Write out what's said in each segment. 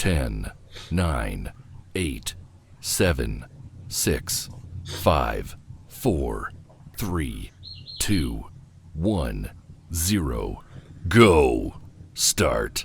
10, 9, 8, 7, 6, 5, 4, 3, 2, 1, 0. Go. Start.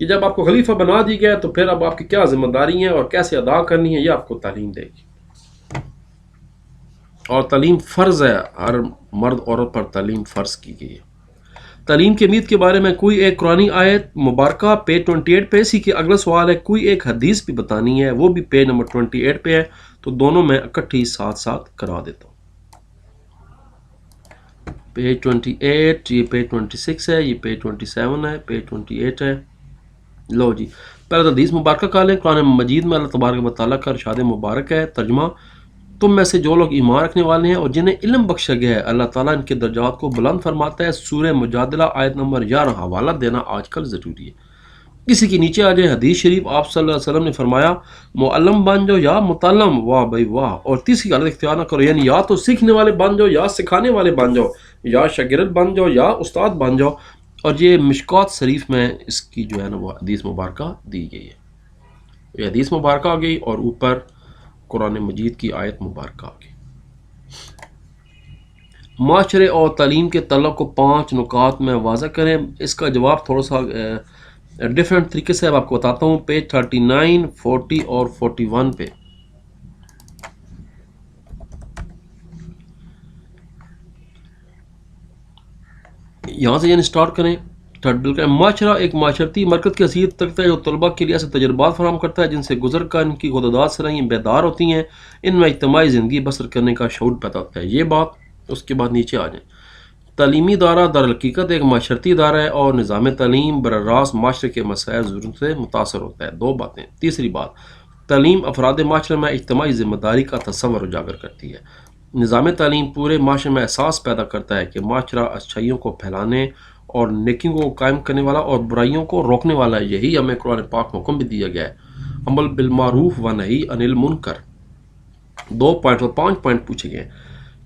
کہ جب آپ کو خلیفہ بنا دی گیا تو پھر اب آپ کی کیا ذمہ داری ہیں اور کیسے ادا کرنی ہے، یہ آپ کو تعلیم دے گی. اور تعلیم فرض ہے، ہر مرد عورت پر تعلیم فرض کی گئی ہے. تعلیم کی اہمیت کے بارے میں کوئی ایک قرآنی آیت مبارکہ پیج 28 پہ. اسی کے اگلا سوال ہے کوئی ایک حدیث بھی بتانی ہے، وہ بھی پیج نمبر 28 پہ ہے، تو دونوں میں اکٹھی ساتھ ساتھ کرا دیتا ہوں. پیج 28، یہ پیج 26 ہے، یہ پیج 27 ہے، پیج 28 ہے. لو جی، پہلے حدیث مبارکہ کا لیں. قرآن مجید میں اللہ تبارک و تعالیٰ کا ارشاد مبارک ہے. ترجمہ: تم میں سے جو لوگ ایمان رکھنے والے ہیں اور جنہیں علم بخشا گیا ہے، اللہ تعالیٰ ان کے درجات کو بلند فرماتا ہے. سورہ مجادلہ آیت نمبر 11. حوالہ دینا آج کل ضروری ہے. کسی کے نیچے آ جائے. حدیث شریف آپ صلی اللہ علیہ وسلم نے فرمایا معلم بن جاؤ یا متعلم. واہ بھائی واہ. اور تیسری حالت اختیار نہ کرو، یعنی یا تو سیکھنے والے بن جاؤ یا سکھانے والے بن جاؤ، یا شاگرد بن جاؤ یا استاد بن جاؤ. اور یہ مشکوٰۃ شریف میں اس کی جو ہے نا وہ حدیث مبارکہ دی گئی ہے. یہ حدیث مبارکہ آ گئی اور اوپر قرآن مجید کی آیت مبارکہ آ گئی. معاشرے اور تعلیم کے تعلق کو 5 نکات میں واضح کریں. اس کا جواب تھوڑا سا ڈیفرنٹ طریقے سے اب آپ کو بتاتا ہوں. پیج 39، 40 اور 41 پہ. یہاں سے یعنی سٹارٹ کریں. معاشرہ ایک معاشرتی مرکز کی حیثیت تکتا ہے جو طلباء کے لیے ایسے تجربات فراہم کرتا ہے جن سے گزر کر ان کی خدادات صلاحیتیں بیدار ہوتی ہیں، ان میں اجتماعی زندگی بسر کرنے کا شعور پیدا ہوتا ہے. یہ بات. اس کے بعد نیچے آ جائیں. تعلیمی ادارہ دارالحقیقت ایک معاشرتی ادارہ ہے اور نظام تعلیم براہ راست معاشرے کے مسائل ضرورت سے متاثر ہوتا ہے. 2 باتیں. تیسری بات، تعلیم افراد معاشرے میں اجتماعی ذمہ داری کا تصور اجاگر کرتی ہے. نظام تعلیم پورے معاشرے میں احساس پیدا کرتا ہے کہ معاشرہ اچھائیوں کو پھیلانے اور نیکیوں کو قائم کرنے والا اور برائیوں کو روکنے والا ہے. یہی ہمیں قرآن پاک میں حکم بھی دیا گیا ہے، عمل بالمعروف و نہی عن المنکر. 2 پوائنٹ اور 5 پوائنٹ پوچھے گئے.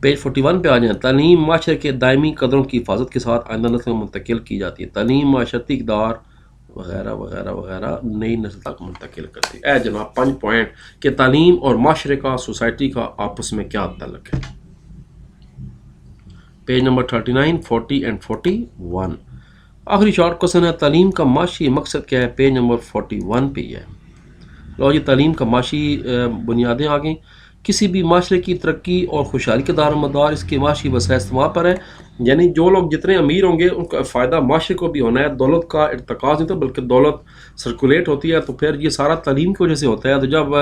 پیج 41 پہ آ جائیں. تعلیم معاشرے کے دائمی قدروں کی حفاظت کے ساتھ آئندہ نسل میں منتقل کی جاتی ہے. تعلیم معاشرتی اقدار وغیرہ وغیرہ وغیرہ نئی نسل تک منتقل کرتی ہے. جناب 5 پوائنٹ کہ تعلیم اور معاشرے کا، سوسائٹی کا آپس میں کیا تعلق ہے. Page number 39، 40 and 41. آخری شارٹ کوسچن ہے تعلیم کا معاشی مقصد کیا ہے. پیج نمبر 41 پہ ہی ہے. لو جی، تعلیم کا معاشی بنیادیں آ گئیں. کسی بھی معاشرے کی ترقی اور خوشحالی کا دار و مدار اس کے معاشی وسائل استعمال پر ہے. یعنی جو لوگ جتنے امیر ہوں گے ان کا فائدہ معاشرے کو بھی ہونا ہے. دولت کا ارتکاز نہیں تو بلکہ دولت سرکولیٹ ہوتی ہے، تو پھر یہ سارا تعلیم کی وجہ سے ہوتا ہے. تو جب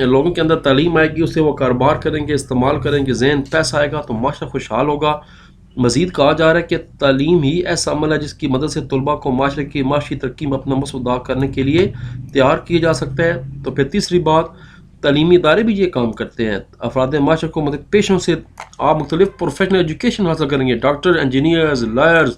لوگوں کے اندر تعلیم آئے گی، اس سے وہ کاروبار کریں گے، استعمال کریں گے، ذہن پیسہ آئے گا تو معاشرہ خوشحال ہوگا. مزید کہا جا رہا ہے کہ تعلیم ہی ایسا عمل ہے جس کی مدد سے طلباء کو معاشرے کی معاشی ترقی میں اپنا مصب ادا کرنے کے لیے تیار کیا جا سکتا ہے. تو پھر تیسری بات، تعلیمی ادارے بھی یہ کام کرتے ہیں. افراد معاشرے کو مختلف پیشوں سے آپ مختلف پروفیشنل ایجوکیشن حاصل کریں گے. Doctor, engineers, lawyers,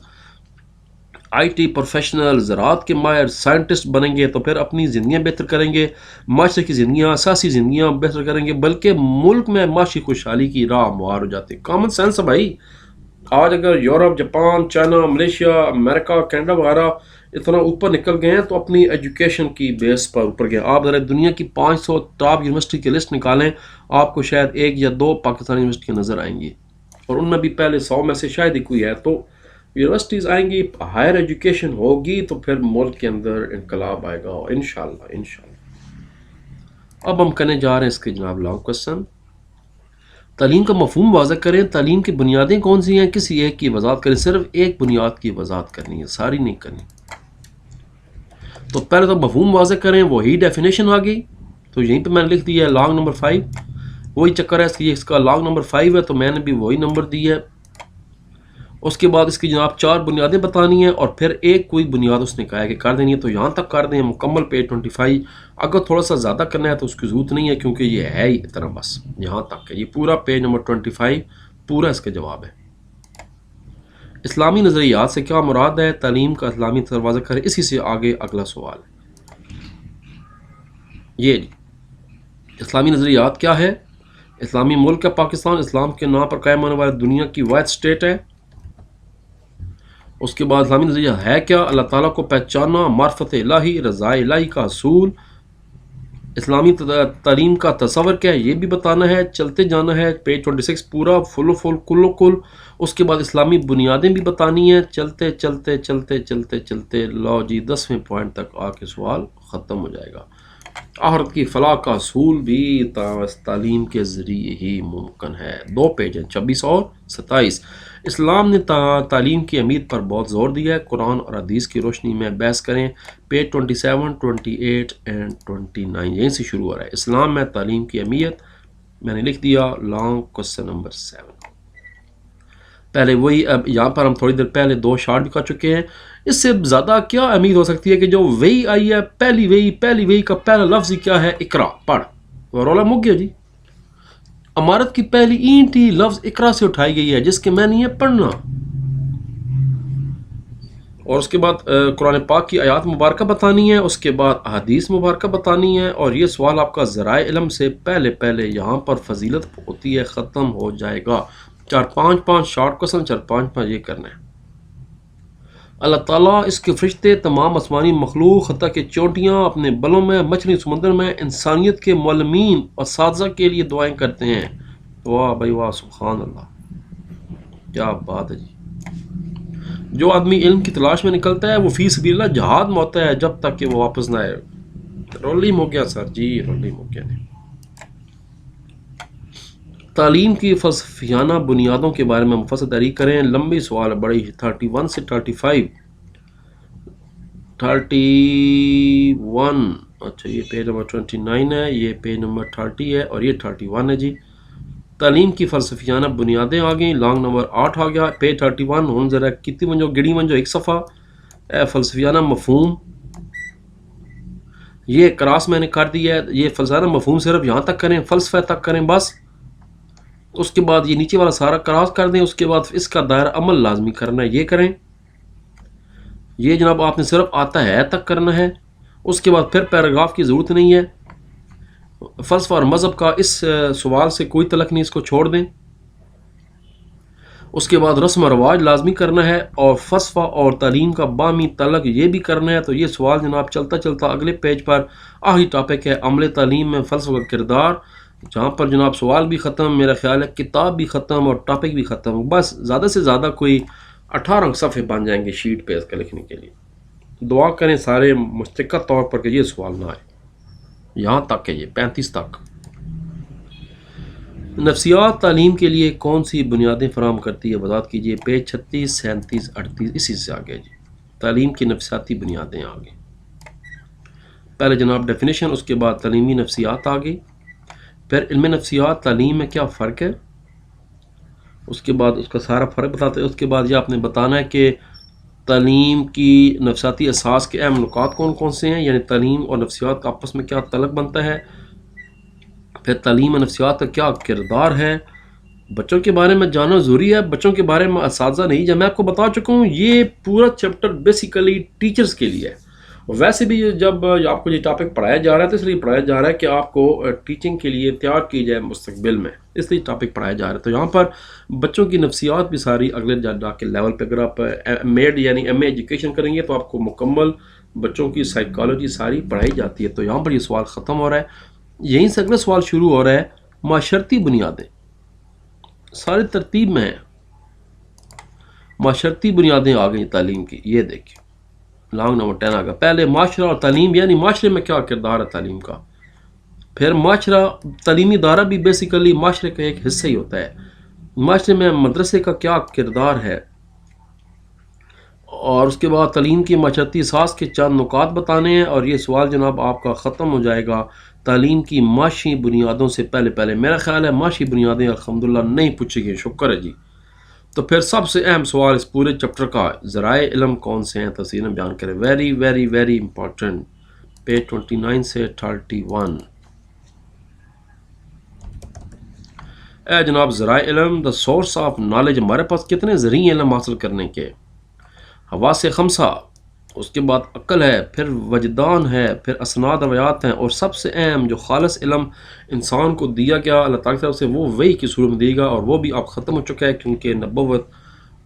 I T professional, زراعت کے ماہر، سائنٹسٹ بنیں گے تو پھر اپنی زندگیاں بہتر کریں گے، معاشرے کی زندگیاں، سیاسی زندگیاں بہتر کریں گے، بلکہ ملک میں معاشی خوشحالی کی راہ ہموار ہو جاتی ہے. کامن سینس ہے بھائی. آج اگر یورپ، جاپان، چائنا، ملیشیا، امریکہ، کینیڈا وغیرہ اتنا اوپر نکل گئے ہیں تو اپنی ایجوکیشن کی بیس پر اوپر گئے. آپ ذرا دنیا کی 500 ٹاپ یونیورسٹی کی لسٹ نکالیں، آپ کو شاید 1 یا 2 پاکستانی یونیورسٹیاں نظر آئیں گی، اور ان میں بھی پہلے 100 میں سے شاید ہی کوئی ہے. تو یونیورسٹیز آئیں گی، ہائر ایجوکیشن ہوگی تو پھر ملک کے اندر انقلاب آئے گا انشاءاللہ انشاءاللہ. اب ہم کرنے جا رہے ہیں اس کے جناب لانگ کوسچن. تعلیم کا مفہوم واضح کریں. تعلیم کی بنیادیں کون سی ہیں؟ کسی ایک کی وضاحت کریں. صرف ایک بنیاد کی وضاحت کرنی ہے، ساری نہیں کرنی. تو پہلے تو مفہوم واضح کریں، وہی ڈیفینیشن آ گئی. تو یہیں پہ میں نے لکھ دیا ہے لانگ نمبر 5. وہی چکر ہے، اس کا لانگ نمبر 5 ہے تو میں نے بھی وہی نمبر دی ہے. اس کے بعد اس کی جناب 4 بنیادیں بتانی ہیں اور پھر ایک کوئی بنیاد اس نے کہا ہے کہ کر دینی ہے. تو یہاں تک کر دیں مکمل پیج 25. اگر تھوڑا سا زیادہ کرنا ہے تو اس کی ضرورت نہیں ہے کیونکہ یہ ہے ہی اتنا، بس یہاں تک ہے. یہ پورا پیج نمبر 25 پورا اس کا جواب ہے. اسلامی نظریات سے کیا مراد ہے؟ تعلیم کا اسلامی دروازہ کریں. اسی سے آگے اگلا سوال ہے یہ جی، اسلامی نظریات کیا ہے؟ اسلامی ملک ہے پاکستان، اسلام کے نام پر قائم ہونے والی دنیا کی واحد اسٹیٹ ہے. اس کے بعد اسلامی نظریہ ہے کیا؟ اللہ تعالیٰ کو پہچاننا، معرفت الہی، رضا الہی کا حصول. اسلامی تعلیم کا تصور کیا ہے یہ بھی بتانا ہے، چلتے جانا ہے پیج 26 پورا فل و فل کل و کل. اس کے بعد اسلامی بنیادیں بھی بتانی ہیں، چلتے چلتے چلتے چلتے چلتے لو جی 10ویں پوائنٹ تک آ کے سوال ختم ہو جائے گا. آخرت کی فلاح کا حصول بھی تعلیم کے ذریعے ہی ممکن ہے. 2 پیج ہیں 26 اور 27. اسلام نے تعلیم کی اہمیت پر بہت زور دیا ہے. قرآن اور حدیث کی روشنی میں بحث کریں. پیج 27 28 اینڈ 29 یہیں سے شروع ہو رہا ہے. اسلام میں تعلیم کی اہمیت میں نے لکھ دیا لانگ کوسچن نمبر 7. پہلے وہی، اب یہاں پر ہم تھوڑی دیر پہلے 2 شارٹ بھی کر چکے ہیں. اس سے زیادہ کیا امید ہو سکتی ہے کہ جو وہی آئی ہے پہلی وہی کا پہلا لفظ ہی کیا ہے؟ اقرا، پڑھ. رولا مک گیا جی. امارت کی پہلی اینٹ ہی لفظ اقرا سے اٹھائی گئی ہے جس کے معنی ہے پڑھنا. اور اس کے بعد قرآن پاک کی آیات مبارکہ بتانی ہے، اس کے بعد احادیث مبارکہ بتانی ہے. اور یہ سوال آپ کا ذرائع علم سے پہلے یہاں پر فضیلت ہوتی ہے ختم ہو جائے گا. 4-5 شارٹ کوسچن، 4-5 یہ کرنا ہے. اللہ تعالیٰ، اس کے فرشتے، تمام آسمانی مخلوق حتیٰ کہ چونٹیاں اپنے بلوں میں، مچھلی سمندر میں، انسانیت کے معلمین اور اساتذہ کے لیے دعائیں کرتے ہیں. واہ بھائی واہ، سبحان اللہ، کیا بات ہے جی. جو آدمی علم کی تلاش میں نکلتا ہے وہ فی سبیل اللہ جہاد میں ہوتا ہے جب تک کہ وہ واپس نہ آئے. رولیم ہو گیا سر جی، رولیم ہو گیا. تعلیم کی فلسفیانہ بنیادوں کے بارے میں مفصل تحریر کریں. لمبی سوال ہے بڑی، 31 سے 35. 31، اچھا یہ پیج نمبر 29 ہے، یہ پیج نمبر 30 ہے، اور یہ 31 ہے جی. تعلیم کی فلسفیانہ بنیادیں آ گئیں. لانگ نمبر 8 آ گیا. پیج 31 ہوں ذرا کتنی منجو گڑی منجو ایک صفحہ. فلسفیانہ مفہوم یہ کراس میں نے کر دیا ہے. یہ فلسفیانہ مفہوم صرف یہاں تک کریں، فلسفہ تک کریں بس. اس کے بعد یہ نیچے والا سارا کراس کر دیں. اس کے بعد اس کا دائرہ عمل لازمی کرنا ہے، یہ کریں. یہ جناب آپ نے صرف آتا ہے تک کرنا ہے. اس کے بعد پھر پیراگراف کی ضرورت نہیں ہے. فلسفہ اور مذہب کا اس سوال سے کوئی تعلق نہیں، اس کو چھوڑ دیں. اس کے بعد رسم و رواج لازمی کرنا ہے، اور فلسفہ اور تعلیم کا باہمی تعلق یہ بھی کرنا ہے. تو یہ سوال جناب چلتا چلتا اگلے پیج پر آخری ٹاپک ہے عمل تعلیم میں فلسفہ کا کردار، جہاں پر جناب سوال بھی ختم، میرا خیال ہے کتاب بھی ختم اور ٹاپک بھی ختم. بس زیادہ سے زیادہ کوئی 18 صفحے بن جائیں گے شیٹ پہ اس کا لکھنے کے لیے. دعا کریں سارے مستقل طور پر کہ یہ سوال نہ آئے. یہاں تک ہے، یہ 35 تک. نفسیات تعلیم کے لیے کون سی بنیادیں فراہم کرتی ہے وضاحت کیجیے. پیج 36 37 38 اسی سے آگے جی. تعلیم کی نفسیاتی بنیادیں آگے. پہلے جناب ڈیفینیشن، اس کے بعد تعلیمی نفسیات آگے. پھر علم نفسیات تعلیم میں کیا فرق ہے، اس کے بعد اس کا سارا فرق بتاتے ہیں. اس کے بعد یہ آپ نے بتانا ہے کہ تعلیم کی نفسیاتی اساس کے اہم نکات کون کون سے ہیں، یعنی تعلیم اور نفسیات کا آپس میں کیا تعلق بنتا ہے. پھر تعلیم اور نفسیات کا کیا کردار ہے. بچوں کے بارے میں جاننا ضروری ہے، بچوں کے بارے میں اساتذہ نہیں. جب میں آپ کو بتا چکا ہوں یہ پورا چیپٹر بیسیکلی ٹیچرز کے لیے ہے. ویسے بھی جب آپ کو یہ ٹاپک پڑھایا جا رہا ہے تو اس لیے پڑھایا جا رہا ہے کہ آپ کو ٹیچنگ کے لیے تیار کی جائے مستقبل میں، اس لیے ٹاپک پڑھایا جا رہا ہے. تو یہاں پر بچوں کی نفسیات بھی ساری اگلے جا کے لیول پہ، اگر آپ میڈ یعنی ایم اے ایجوکیشن کریں گے تو آپ کو مکمل بچوں کی سائیکالوجی ساری پڑھائی جاتی ہے. تو یہاں پر یہ سوال ختم ہو رہا ہے. یہیں سے اگلا سوال شروع ہو رہا ہے، معاشرتی بنیادیں ساری ترتیب میں ہیں. معاشرتی بنیادیں آ گئی تعلیم کی، یہ دیکھیں لانگ نمبر 10 آ گیا. پہلے معاشرہ اور تعلیم، یعنی معاشرے میں کیا کردار ہے تعلیم کا. پھر معاشرہ، تعلیمی ادارہ بھی بیسیکلی معاشرے کا ایک حصہ ہی ہوتا ہے. معاشرے میں مدرسے کا کیا کردار ہے. اور اس کے بعد تعلیم کی معاشرتی اساس کے چند نکات بتانے ہیں. اور یہ سوال جناب آپ کا ختم ہو جائے گا تعلیم کی معاشی بنیادوں سے پہلے. میرا خیال ہے معاشی بنیادیں الحمدللہ نہیں پوچھی گئی، شکر ہے جی. تو پھر سب سے اہم سوال اس پورے چیپٹر کا، ذرائع علم کون سے ہیں، تفصیل میں بیان کریں. Very very very important. Page 29 سے 31. اے جناب ذرائع علم، دا سورس آف نالج. ہمارے پاس کتنے ذریعے علم حاصل کرنے کے؟ حواس خمسہ، اس کے بعد عقل ہے، پھر وجدان ہے، پھر اسناد روایات ہیں، اور سب سے اہم جو خالص علم انسان کو دیا گیا اللہ تعالیٰ کی طرف سے وہ وحی کی صورت میں دے گا. اور وہ بھی اب ختم ہو چکا ہے کیونکہ نبوت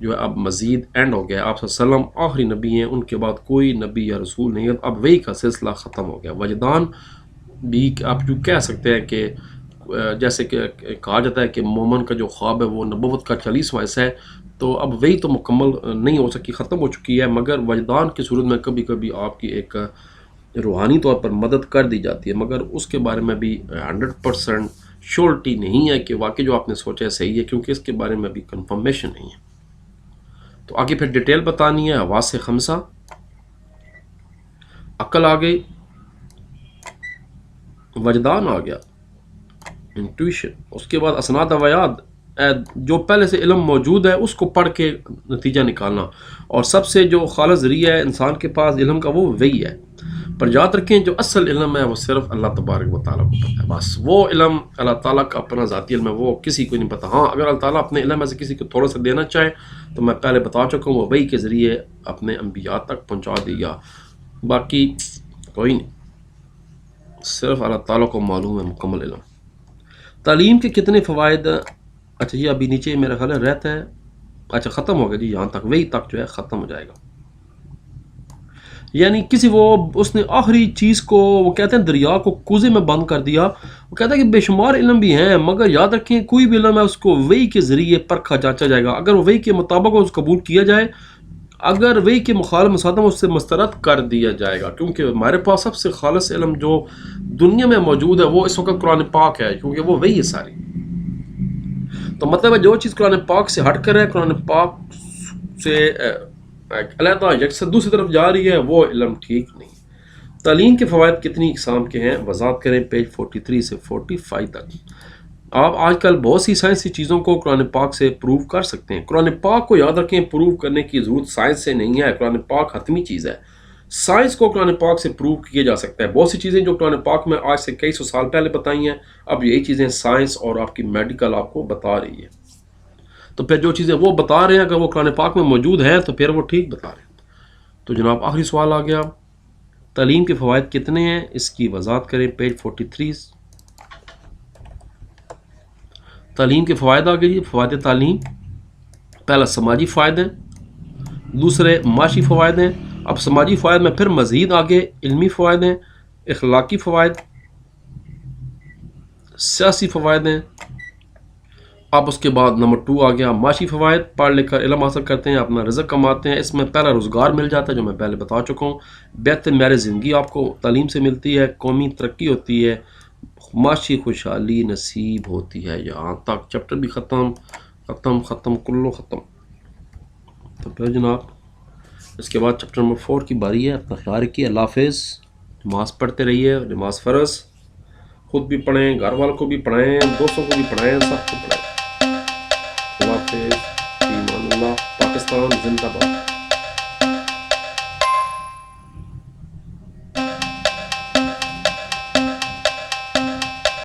جو ہے اب مزید اینڈ ہو گیا. آپ صلی اللہ علیہ وسلم آخری نبی ہیں، ان کے بعد کوئی نبی یا رسول نہیں ہے. اب وحی کا سلسلہ ختم ہو گیا. وجدان بھی آپ جو کہہ سکتے ہیں کہ جیسے کہ کہا جاتا ہے کہ مومن کا جو خواب ہے وہ نبوت کا 40واں حصہ ہے، تو اب وہی تو مکمل نہیں ہو سکی، ختم ہو چکی ہے، مگر وجدان کی صورت میں کبھی کبھی آپ کی ایک روحانی طور پر مدد کر دی جاتی ہے، مگر اس کے بارے میں بھی 100% شیورٹی نہیں ہے کہ واقعی جو آپ نے سوچا ہے صحیح ہے، کیونکہ اس کے بارے میں بھی کنفرمیشن نہیں ہے۔ تو آگے پھر ڈیٹیل بتانی ہے، حواس خمسہ، عقل آ گئی، وجدان آ گیا، انٹویشن، اس کے بعد اسناد ویاد، جو پہلے سے علم موجود ہے اس کو پڑھ کے نتیجہ نکالنا، اور سب سے جو خالص ذریعہ ہے انسان کے پاس علم کا وہ وہی ہے۔ پر یاد رکھیں جو اصل علم ہے وہ صرف اللہ تبارک و تعالیٰ کو پتہ ہے، بس وہ علم اللہ تعالیٰ کا اپنا ذاتی علم ہے، وہ کسی کو نہیں پتہ۔ ہاں اگر اللہ تعالیٰ اپنے علم میں سے کسی کو تھوڑا سا دینا چاہے تو میں پہلے بتا چکا ہوں، وہ وحی کے ذریعے اپنے انبیاء تک پہنچا دیا، باقی کوئی نہیں، صرف اللہ تعالیٰ کو معلوم ہے مکمل علم۔ تعلیم کے کتنے فوائد، اچھا یہ ابھی نیچے میرا خیال ہے رہتا ہے، اچھا ختم ہو گیا جی، یہاں تک وہی تک جو ہے ختم ہو جائے گا۔ یعنی کسی اس نے آخری چیز کو، وہ کہتے ہیں دریا کو کوزے میں بند کر دیا، وہ کہتا ہے کہ بے شمار علم بھی ہیں، مگر یاد رکھیں کوئی بھی علم ہے اس کو وحی کے ذریعے پرکھا جانچا جائے گا، اگر وہ وحی کے مطابق اس قبول کیا جائے، اگر وحی کے مخالف مصادم اس سے مسترد کر دیا جائے گا، کیونکہ ہمارے پاس سب سے خالص علم جو دنیا میں موجود ہے وہ اس وقت قرآن پاک ہے، کیونکہ وہ وحی ہے ساری۔ تو مطلب ہے جو چیز قرآن پاک سے ہٹ کر ہے، قرآن پاک سے علیحدہ یکساں دوسری طرف جا رہی ہے، وہ علم ٹھیک نہیں۔ تعلیم کے فوائد کتنی اقسام کے ہیں، وضاحت کریں پیج 43 سے 45 تک۔ آپ آج کل بہت سی سائنسی چیزوں کو قرآن پاک سے پروو کر سکتے ہیں۔ قرآن پاک کو یاد رکھیں پروو کرنے کی ضرورت سائنس سے نہیں ہے، قرآن پاک حتمی چیز ہے، سائنس کو قرآن پاک سے پروو کیا جا سکتا ہے۔ بہت سی چیزیں جو قرآن پاک میں آج سے کئی سو سال پہلے بتائی ہیں، اب یہی چیزیں سائنس اور آپ کی میڈیکل آپ کو بتا رہی ہے۔ تو پھر جو چیزیں وہ بتا رہے ہیں اگر وہ قرآن پاک میں موجود ہیں تو پھر وہ ٹھیک بتا رہے ہیں۔ تو جناب آخری سوال آ گیا، تعلیم کے فوائد کتنے ہیں، اس کی وضاحت کریں پیج 43۔ تعلیم کے فوائد آ گئی، فوائد تعلیم، پہلا سماجی فوائد ہیں، دوسرے معاشی فوائد ہیں، اب سماجی فوائد میں پھر مزید آگے علمی فوائد ہیں، اخلاقی فوائد، سیاسی فوائد ہیں، اب اس کے بعد نمبر 2 آ گیا معاشی فوائد، پڑھ لکھ کر علم حاصل کرتے ہیں، اپنا رزق کماتے ہیں، اس میں پہلا روزگار مل جاتا ہے جو میں پہلے بتا چکا ہوں، بہتر معیار زندگی آپ کو تعلیم سے ملتی ہے، قومی ترقی ہوتی ہے، معاشی خوشحالی نصیب ہوتی ہے۔ یہاں تک چیپٹر بھی ختم کلو ختم۔ تو پھر جناب اس کے بعد چیپٹر نمبر 4 کی باری ہے، اپنا خیال رکھیے، اللہ حافظ، نماز پڑھتے رہیے، نماز فرض، خود بھی پڑھیں، گھر والوں کو بھی پڑھائیں، دوستوں کو بھی پڑھائیں، سب کو پڑھائیں۔ اللہ حافظ، ایمان اللہ، پاکستان زندہ باد۔